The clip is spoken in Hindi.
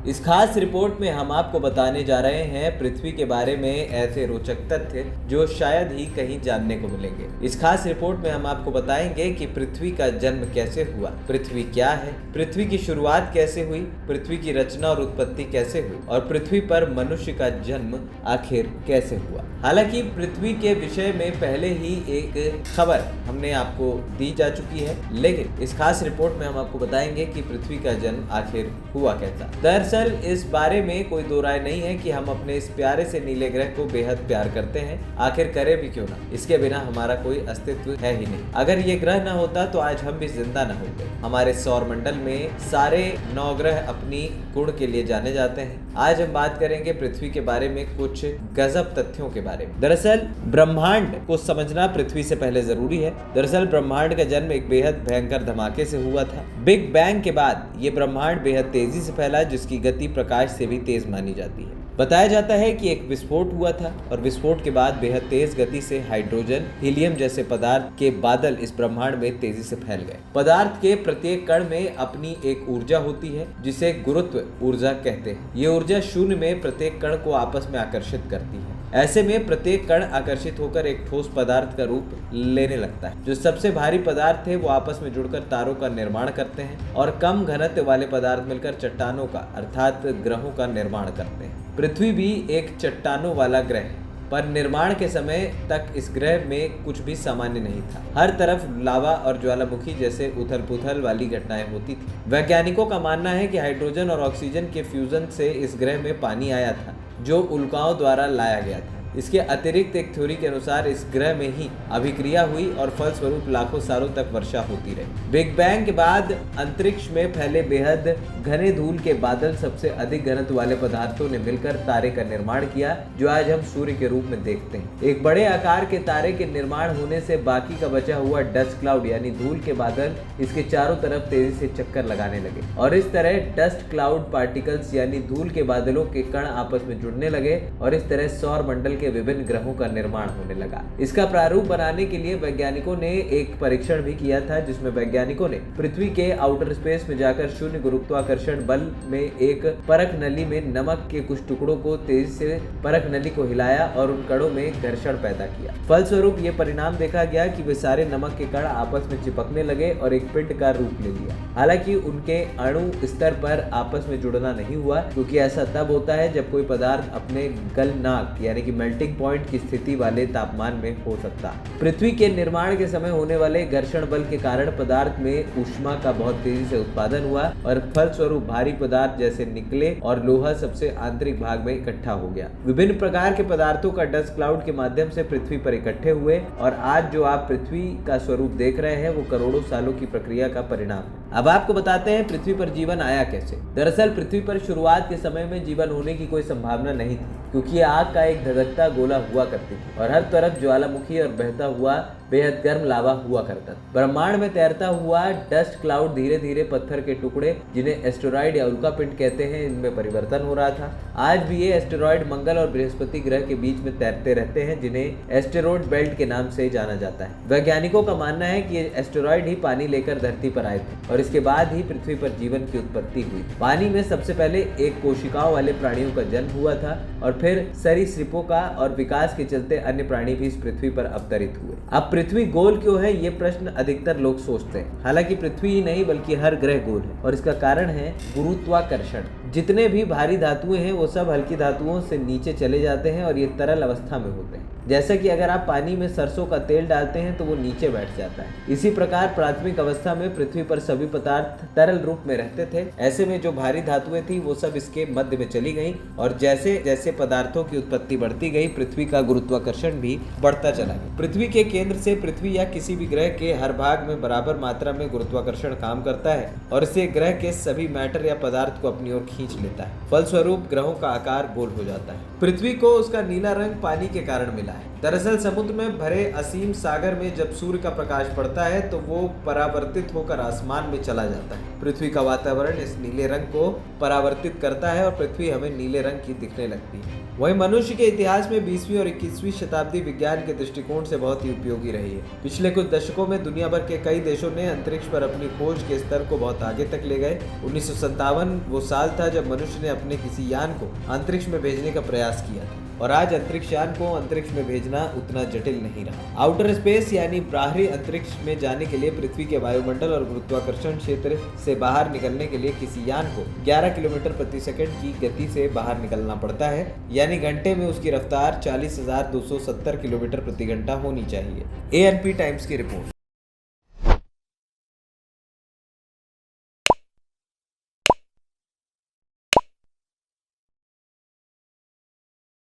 इस खास रिपोर्ट में हम आपको बताने जा रहे हैं पृथ्वी के बारे में ऐसे रोचक तथ्य जो शायद ही कहीं जानने को मिलेंगे। इस खास रिपोर्ट में हम आपको बताएंगे कि पृथ्वी का जन्म कैसे हुआ, पृथ्वी क्या है, पृथ्वी की शुरुआत कैसे हुई, पृथ्वी की रचना और उत्पत्ति कैसे हुई और पृथ्वी पर मनुष्य का जन्म आखिर कैसे हुआ। हालांकि पृथ्वी के विषय में पहले ही एक खबर हमने आपको दी जा चुकी है, लेकिन इस खास रिपोर्ट में हम आपको बताएंगे कि पृथ्वी का जन्म आखिर हुआ कैसा। दरअसल इस बारे में कोई दो राय नहीं है कि हम अपने इस प्यारे से नीले ग्रह को बेहद प्यार करते हैं। आखिर करें भी क्यों ना, इसके बिना हमारा कोई अस्तित्व है ही नहीं। अगर ये ग्रह ना होता तो आज हम भी जिंदा ना होते। हमारे सौर मंडल में सारे 9 ग्रह अपनी गुण के लिए जाने जाते हैं। आज हम बात करेंगे पृथ्वी के बारे में कुछ गजब तथ्यों के बारे में। दरअसल ब्रह्मांड को समझना पृथ्वी से पहले जरूरी है। दरअसल ब्रह्मांड का जन्म एक बेहद भयंकर धमाके से हुआ था। बिग बैंग के बाद ये ब्रह्मांड बेहद तेजी से फैला, जिसकी गति प्रकाश से भी तेज मानी जाती है। बताया जाता है कि एक विस्फोट हुआ था और विस्फोट के बाद बेहद तेज गति से हाइड्रोजन, हीलियम जैसे पदार्थ के बादल इस ब्रह्मांड में तेजी से फैल गए। पदार्थ के प्रत्येक कण में अपनी एक ऊर्जा होती है जिसे गुरुत्व ऊर्जा कहते हैं। ये ऊर्जा शून्य में प्रत्येक कण को आपस में आकर्षित करती है। ऐसे में प्रत्येक कण आकर्षित होकर एक ठोस पदार्थ का रूप लेने लगता है। जो सबसे भारी पदार्थ है वो आपस में जुड़कर तारों का निर्माण करते हैं और कम घनत्व वाले पदार्थ मिलकर चट्टानों का अर्थात ग्रहों का निर्माण करते हैं। पृथ्वी भी एक चट्टानों वाला ग्रह है, पर निर्माण के समय तक इस ग्रह में कुछ भी सामान्य नहीं था। हर तरफ लावा और ज्वालामुखी जैसे उथल पुथल वाली घटनाएं होती थी। वैज्ञानिकों का मानना है कि हाइड्रोजन और ऑक्सीजन के फ्यूजन से इस ग्रह में पानी आया था, जो उल्काओं द्वारा लाया गया था। इसके अतिरिक्त एक थ्योरी के अनुसार इस ग्रह में ही अभिक्रिया हुई और फलस्वरूप लाखों सालों तक वर्षा होती रही। बिग बैंग के बाद अंतरिक्ष में फैले बेहद घने धूल के बादल सबसे अधिक घनत्व वाले पदार्थों ने मिलकर तारे का निर्माण किया, जो आज हम सूर्य के रूप में देखते हैं। एक बड़े आकार के तारे के निर्माण होने से बाकी का बचा हुआ डस्ट क्लाउड यानी धूल के बादल इसके चारों तरफ तेजी से चक्कर लगाने लगे और इस तरह डस्ट क्लाउड पार्टिकल्स यानी धूल के बादलों के कण आपस में जुड़ने लगे और इस तरह सौर मंडल के विभिन्न ग्रहों का निर्माण होने लगा। इसका प्रारूप बनाने के लिए वैज्ञानिकों ने एक परीक्षण भी किया था, जिसमें वैज्ञानिकों ने पृथ्वी के आउटर स्पेस में जाकर शून्य गुरुत्वाकर्षण बल में एक परख नली में नमक के कुछ टुकड़ों को तेजी से परख नली को हिलाया और उन कणों में घर्षण पैदा किया। फलस्वरूप ये परिणाम देखा गया कि वे सारे नमक के कण आपस में चिपकने लगे और एक पिंड का रूप ले लिया। हालांकि उनके अणु स्तर पर आपस में जुड़ना नहीं हुआ, क्योंकि ऐसा तब होता है जब कोई पदार्थ अपने गलनांक यानी कि मेल्टिंग पॉइंट की स्थिति वाले तापमान में हो सकता है। पृथ्वी के निर्माण के समय होने वाले घर्षण बल के कारण पदार्थ में ऊष्मा का बहुत तेजी से उत्पादन हुआ और फलस्वरूप भारी पदार्थ जैसे निकले और लोहा सबसे आंतरिक भाग में इकट्ठा हो गया। विभिन्न प्रकार के पदार्थों का डस्ट क्लाउड के माध्यम से पृथ्वी पर इकट्ठे हुए और आज जो आप पृथ्वी का स्वरूप देख रहे हैं वो करोड़ों सालों की प्रक्रिया का परिणाम है। अब आपको बताते हैं पृथ्वी पर जीवन आया कैसे। दरअसल पृथ्वी पर शुरुआत के समय में जीवन होने की कोई संभावना नहीं थी, क्योंकि आग का एक धधकता गोला हुआ करती थी और हर तरफ ज्वालामुखी और बहता हुआ बेहद गर्म लावा हुआ करता था। ब्रह्मांड में तैरता हुआ डस्ट क्लाउड धीरे धीरे पत्थर के टुकड़े, जिन्हें एस्टेरॉइड या उल्कापिंड कहते हैं, इनमें परिवर्तन हो रहा था। आज भी ये एस्टेरॉइड मंगल और बृहस्पति ग्रह के बीच में तैरते रहते हैं, जिन्हें एस्टेरॉइड बेल्ट के नाम से जाना जाता है। वैज्ञानिकों का मानना है कि ये एस्टेरॉइड ही पानी लेकर धरती पर आए थे और इसके बाद ही पृथ्वी पर जीवन की उत्पत्ति हुई। पानी में सबसे पहले एक कोशिकाओं वाले प्राणियों का जन्म हुआ था और फिर सरीसृपों का, और विकास के चलते अन्य प्राणी भी इस पृथ्वी पर अवतरित हुए। अब पृथ्वी गोल क्यों है, ये प्रश्न अधिकतर लोग सोचते हैं। हालांकि पृथ्वी ही नहीं बल्कि हर ग्रह गोल है और इसका कारण है गुरुत्वाकर्षण। जितने भी भारी धातुएं हैं वो सब हल्की धातुओं से नीचे चले जाते हैं और ये तरल अवस्था में होते हैं। जैसा कि अगर आप पानी में सरसों का तेल डालते हैं तो वो नीचे बैठ जाता है। इसी प्रकार प्राथमिक अवस्था में पृथ्वी पर सभी पदार्थ तरल रूप में रहते थे। ऐसे में जो भारी धातुएं थी वो सब इसके मध्य में चली गईं और जैसे जैसे पदार्थों की उत्पत्ति बढ़ती गई, पृथ्वी का गुरुत्वाकर्षण भी बढ़ता चला गया। पृथ्वी के केंद्र से पृथ्वी या किसी भी ग्रह के हर भाग में बराबर मात्रा में गुरुत्वाकर्षण काम करता है और इसे ग्रह के सभी मैटर या पदार्थ को अपनी ओर खींच लेता है। फलस्वरूप ग्रहों का आकार गोल हो जाता है। पृथ्वी को उसका नीला रंग पानी के कारण मिला है। दरअसल समुद्र में भरे असीम सागर में जब सूर्य का प्रकाश पड़ता है तो वो परावर्तित होकर आसमान में चला जाता है। पृथ्वी का वातावरण इस नीले रंग को परावर्तित करता है और पृथ्वी हमें नीले रंग की दिखने लगती है। वहीं मनुष्य के इतिहास में 20वीं और 21वीं शताब्दी विज्ञान के दृष्टिकोण से बहुत ही उपयोगी रही है। पिछले कुछ दशकों में दुनिया भर के कई देशों ने अंतरिक्ष पर अपनी खोज के स्तर को बहुत आगे तक ले गए। 1957 वो साल था जब मनुष्य ने अपने किसी यान को अंतरिक्ष में भेजने का प्रयास किया था, और आज अंतरिक्ष यान को अंतरिक्ष में भेजना उतना जटिल नहीं रहा। आउटर स्पेस यानी बाहरी अंतरिक्ष में जाने के लिए पृथ्वी के वायुमंडल और गुरुत्वाकर्षण क्षेत्र से बाहर निकलने के लिए किसी यान को 11 किलोमीटर प्रति सेकंड की गति से बाहर निकलना पड़ता है, यानी घंटे में उसकी रफ्तार 40,270 किलोमीटर प्रति घंटा होनी चाहिए। ANP टाइम्स की रिपोर्ट।